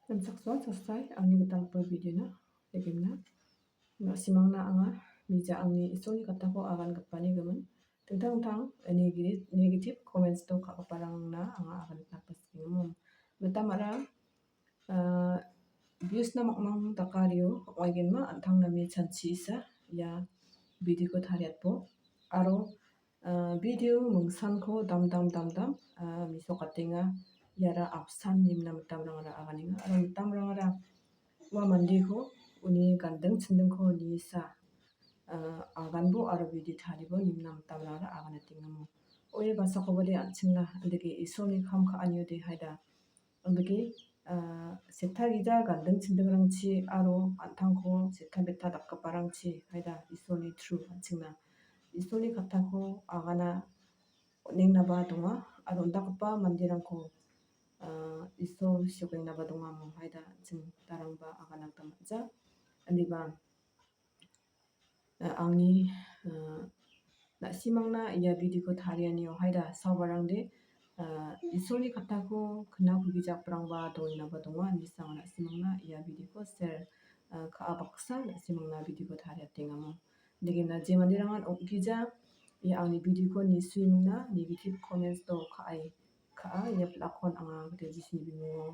Saksuan selesai angni betapa videona legimna simangna anga mija angni isoni katako agan gapani gaman tentang negatif comments to kakaparangna anga agan napas ngomong betamara views na makmang takario oigenma antang nami chanchi isa ya video ko thariat po aro video mungsanko dam misokatenga yara absan nimna mitamrangara aganisga aro mitamrangara wa mandiko uni gandeng chindengko nisa aganbo aro video tharibo nimna mitamrangara aganatingamo oye basakobade anchingna andege isoni khamkha anyode haida andege setagija gandeng chindengrangchi aro antangko seta beta dakkaparangchi haida isoni true anchingna isoni katako agana nengnaba donga aro undakgipa manderangko iso siogengnaba dongamo haida jing darangba aganagda manja andiba angni nasimangna ia videoko tarianio haida sabarangde isoni katako kena kugijakbrangba donginaba donga nisang nasimangna ia videoko share baksa nasimangna videoko tariatengamo digina je manderangan okgija ia angni videoko nisuimingna negative comments to ka ia lakon anga gdejisni bimungo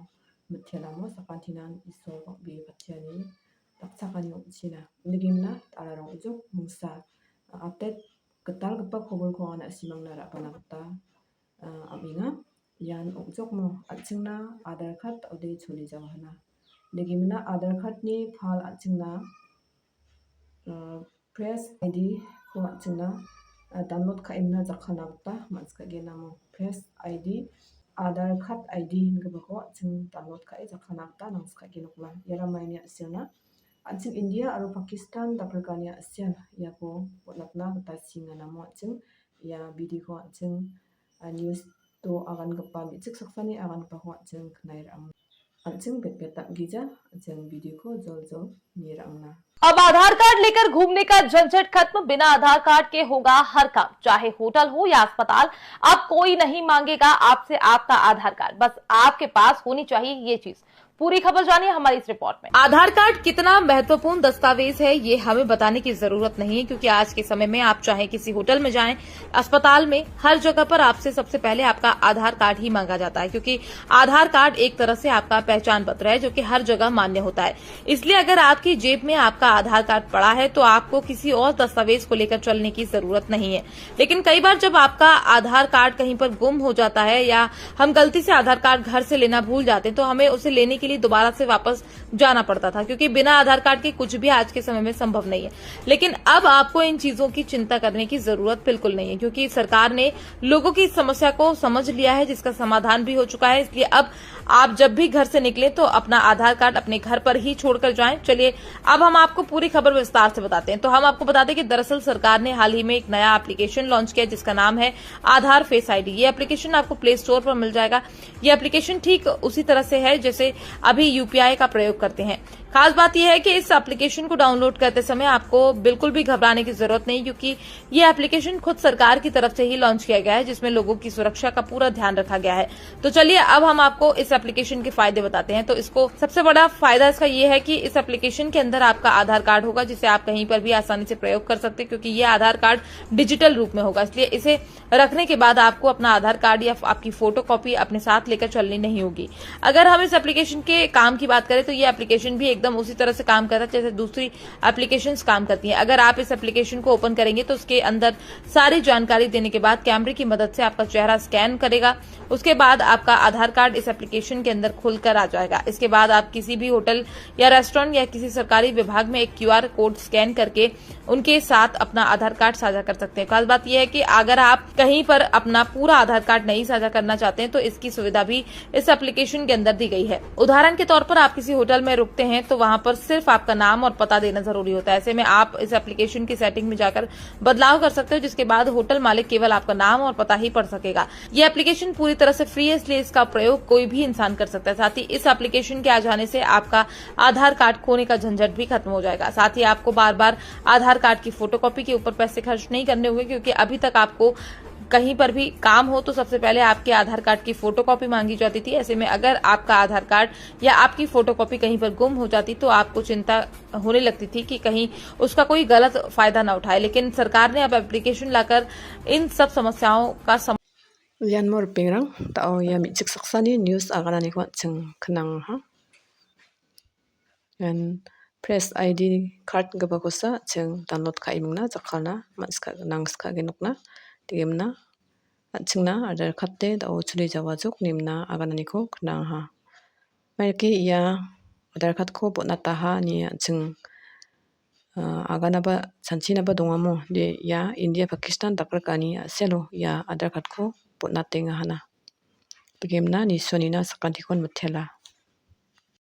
muthelamo sakantinan iso be patiani daksakani okchina digimna alarong ujok mungsa update getalgipa khoborko ana simangna rabana gita aminga ian okjokmo anchingna Aadhaar card ode choli jawahana digimna Aadhaar card ni phal anchingna press ID ko anchingna download khaimna jakhana gita manskhagenamo press ID Aadhaar card ID ngabako anching download khai jakhana gita nangskhagenokla yaramaini asiana anching India aro Pakistan dapragani asian yako watnatna gita singanamo anching ya video ko anching news to agan gapa michik saksani agan gapa anching khnairam anching betbeta gija anching video को जल निरंगना। अब आधार card लेकर घूमने का झंझट खत्म। बिना आधार card के होगा हर काम, चाहे होटल हो या अस्पताल। अब कोई नहीं मांगेगा आपसे आपका आधार कार्ड, बस आपके पास होनी चाहिए ये चीज। पूरी खबर जानिए हमारी इस रिपोर्ट में। आधार कार्ड कितना महत्वपूर्ण दस्तावेज है ये हमें बताने की जरूरत नहीं है, क्योंकि आज के समय में आप चाहे किसी होटल में जाएं, अस्पताल में, हर जगह पर आपसे सबसे पहले आपका आधार कार्ड ही मांगा जाता है, क्योंकि आधार कार्ड एक तरह से आपका पहचान पत्र है जो कि हर जगह मान्य होता है। इसलिए अगर आपकी जेब में आपका आधार कार्ड पड़ा है तो आपको किसी और दस्तावेज को लेकर चलने की जरूरत नहीं है। लेकिन कई बार जब आपका आधार कार्ड कहीं पर गुम हो जाता है या हम गलती से आधार कार्ड घर से लेना भूल जाते हैं तो हमें उसे लेने के लिए दोबारा से वापस जाना पड़ता था, क्योंकि बिना आधार कार्ड के कुछ भी आज के समय में संभव नहीं है। लेकिन अब आपको इन चीजों की चिंता करने की जरूरत बिल्कुल नहीं है, क्योंकि सरकार ने लोगों की समस्या को समझ लिया है, जिसका समाधान भी हो चुका है। इसलिए अब आप जब भी घर से निकले तो अपना आधार कार्ड अपने घर पर ही छोड़कर जाएं। चलिए अब हम आपको पूरी खबर विस्तार से बताते हैं। तो हम आपको बता दें कि दरअसल सरकार ने हाल ही में एक नया एप्लीकेशन लॉन्च किया जिसका नाम है आधार फेस आईडी। ये एप्लीकेशन आपको प्ले स्टोर पर मिल जाएगा। ये एप्लीकेशन ठीक उसी तरह से है जैसे अभी यूपीआई का प्रयोग करते हैं। खास बात यह है कि इस एप्लीकेशन को डाउनलोड करते समय आपको बिल्कुल भी घबराने की जरूरत नहीं, क्योंकि ये एप्लीकेशन खुद सरकार की तरफ से ही लॉन्च किया गया है, जिसमें लोगों की सुरक्षा का पूरा ध्यान रखा गया है। तो चलिए अब हम आपको इस एप्लीकेशन के फायदे बताते हैं। तो इसको सबसे बड़ा फायदा इसका ये है कि इस एप्लीकेशन के अंदर आपका आधार कार्ड होगा, जिसे आप कहीं पर भी आसानी से प्रयोग कर सकते हैं, क्योंकि ये आधार कार्ड डिजिटल रूप में होगा। इसलिए इसे रखने के बाद आपको अपना आधार कार्ड या आपकी फोटो कॉपी अपने साथ लेकर चलनी नहीं होगी। अगर हम इस एप्लीकेशन के काम की बात करें तो ये एप्लीकेशन भी एकदम उसी तरह से काम करता है जैसे दूसरी एप्लीकेशंस काम करती हैं। अगर आप इस एप्लीकेशन को ओपन करेंगे तो उसके अंदर सारी जानकारी देने के बाद कैमरे की मदद से आपका चेहरा स्कैन करेगा। उसके बाद आपका आधार कार्ड इस एप्लीकेशन के अंदर खुलकर आ जाएगा। इसके बाद आप किसी भी होटल या रेस्टोरेंट या किसी सरकारी विभाग में एक क्यूआर कोड स्कैन करके उनके साथ अपना आधार कार्ड साझा कर सकते हैं। खास बात यह है कि अगर आप कहीं पर अपना पूरा आधार कार्ड नहीं साझा करना चाहते हैं तो इसकी सुविधा भी इस एप्लीकेशन के अंदर दी गई है। उदाहरण के तौर पर आप किसी होटल में रुकते हैं तो वहां पर सिर्फ आपका नाम और पता देना जरूरी होता है। ऐसे में आप इस एप्लीकेशन की सेटिंग में जाकर बदलाव कर सकते हो, जिसके बाद होटल मालिक केवल आपका नाम और पता ही पढ़ सकेगा। ये एप्लीकेशन पूरी तरह से फ्री है, इसलिए इसका प्रयोग कोई भी इंसान कर सकता है। साथ ही इस एप्लीकेशन के आ जाने से आपका आधार कार्ड खोने का झंझट भी खत्म हो जाएगा। साथ ही आपको बार बार आधार कार्ड की फोटोकॉपी के ऊपर पैसे खर्च नहीं करने होंगे, क्योंकि अभी तक आपको कहीं पर भी काम हो तो सबसे पहले आपके आधार कार्ड की फोटोकॉपी मांगी जाती थी। ऐसे में अगर आपका आधार कार्ड या आपकी फोटोकॉपी कहीं पर गुम हो जाती तो आपको चिंता होने लगती थी कि कहीं उसका कोई गलत फायदा ना उठाए। लेकिन सरकार ने अब एप्लीकेशन लाकर इन सब समस्याओं का Yan mo pingrang tao ya mi chik saksani news agana ni kwa ching khnang ha. Yan press ID card gaba kosa ching download ka imna jakhalna manska nangska genokna tigemna chingna adar khatte tao chuli jawajok nimna agana ni ko khnang ha. Maiki ya adar khat ko bona taha ni ching agana ba sanchina ba dongamo de ya India Pakistan dakrakani selo ya adar khat ko bona tenga hana. Bagaimana ni sonina sakantikon mutela.